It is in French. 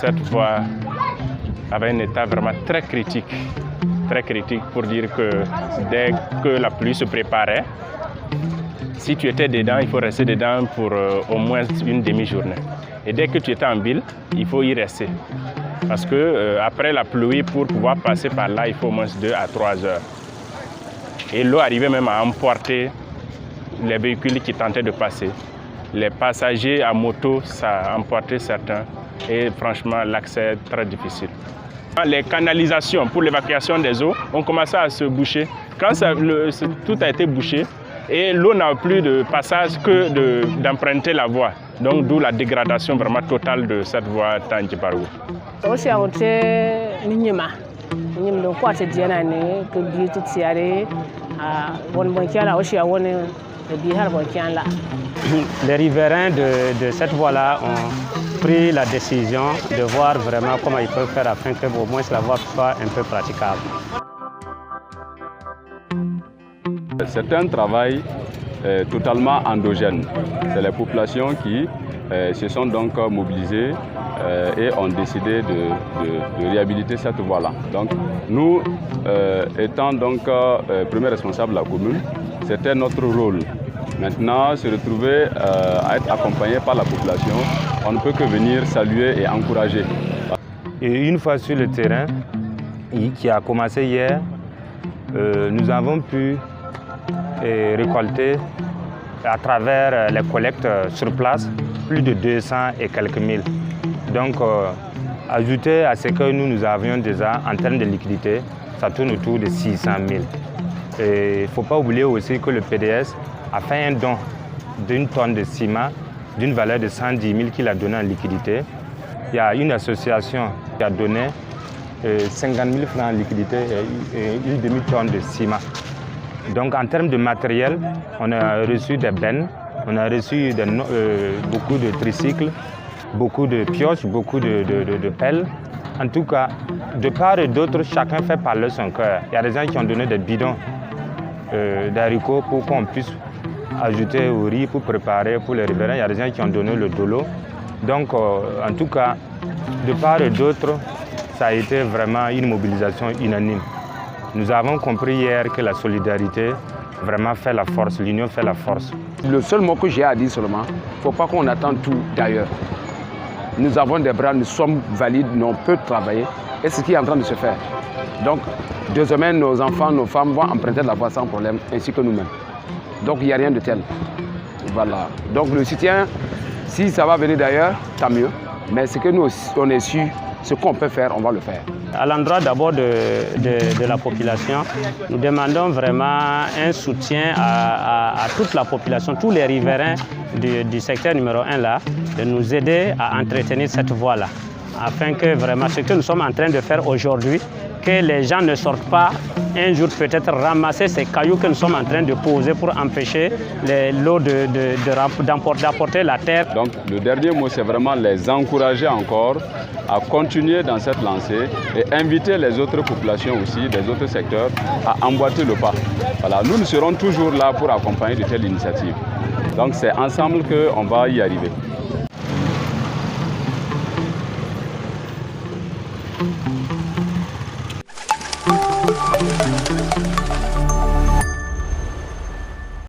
cette voie avait un état vraiment très critique pour dire que dès que la pluie se préparait, si tu étais dedans, il faut rester dedans pour au moins une demi-journée. Et dès que tu étais en ville, il faut y rester. Parce que après la pluie, pour pouvoir passer par là, il faut au moins 2 à 3 heures. Et l'eau arrivait même à emporter les véhicules qui tentaient de passer. Les passagers à moto, ça a emporté certains. Et franchement, l'accès est très difficile. Les canalisations pour l'évacuation des eaux ont commencé à se boucher. Quand tout a été bouché, et l'eau n'a plus de passage que d'emprunter la voie. Donc d'où la dégradation vraiment totale de cette voie Tandjibarou. Les riverains de cette voie-là ont pris la décision de voir vraiment comment ils peuvent faire afin que au moins la voie soit un peu praticable. C'est un travail totalement endogène. C'est les populations qui se sont donc mobilisées et ont décidé de réhabiliter cette voie-là. Donc nous, étant donc premier responsable de la commune, c'était notre rôle. Maintenant, se retrouver à être accompagné par la population, on ne peut que venir saluer et encourager. Et une fois sur le terrain, qui a commencé hier, nous avons pu récolter à travers les collectes sur place plus de 200 et quelques mille. Donc, ajouté à ce que nous avions déjà en termes de liquidité, ça tourne autour de 600 000. Et il ne faut pas oublier aussi que le PDS a fait un don d'une tonne de ciment d'une valeur de 110 000 qu'il a donné en liquidité. Il y a une association qui a donné 50 000 francs en liquidité et une demi-tonne de ciment. Donc en termes de matériel, on a reçu des bennes, on a reçu beaucoup de tricycles, beaucoup de pioches, beaucoup de pelles. En tout cas, de part et d'autre, chacun fait parler son cœur. Il y a des gens qui ont donné des bidons d'haricots pour qu'on puisse ajouter au riz pour préparer pour les riverains. Il y a des gens qui ont donné le dolo. Donc, en tout cas, de part et d'autre, ça a été vraiment une mobilisation unanime. Nous avons compris hier que la solidarité vraiment fait la force, l'union fait la force. Le seul mot que j'ai à dire seulement, il ne faut pas qu'on attende tout d'ailleurs. Nous avons des bras, nous sommes valides, on peut travailler et c'est ce qui est en train de se faire. Donc, demain, nos enfants, nos femmes vont emprunter la voie sans problème, ainsi que nous-mêmes. Donc, il n'y a rien de tel. Voilà. Donc, le soutien, si ça va venir d'ailleurs, tant mieux. Mais ce que nous, on est sûr, ce qu'on peut faire, on va le faire. À l'endroit d'abord de la population, nous demandons vraiment un soutien à toute la population, tous les riverains du secteur numéro 1 là, de nous aider à entretenir cette voie-là, afin que vraiment ce que nous sommes en train de faire aujourd'hui, que les gens ne sortent pas un jour peut-être ramasser ces cailloux que nous sommes en train de poser pour empêcher l'eau d'apporter la terre. Donc le dernier mot, c'est vraiment les encourager encore à continuer dans cette lancée et inviter les autres populations aussi, des autres secteurs, à emboîter le pas. Voilà, nous serons toujours là pour accompagner de telles initiatives. Donc c'est ensemble qu'on va y arriver.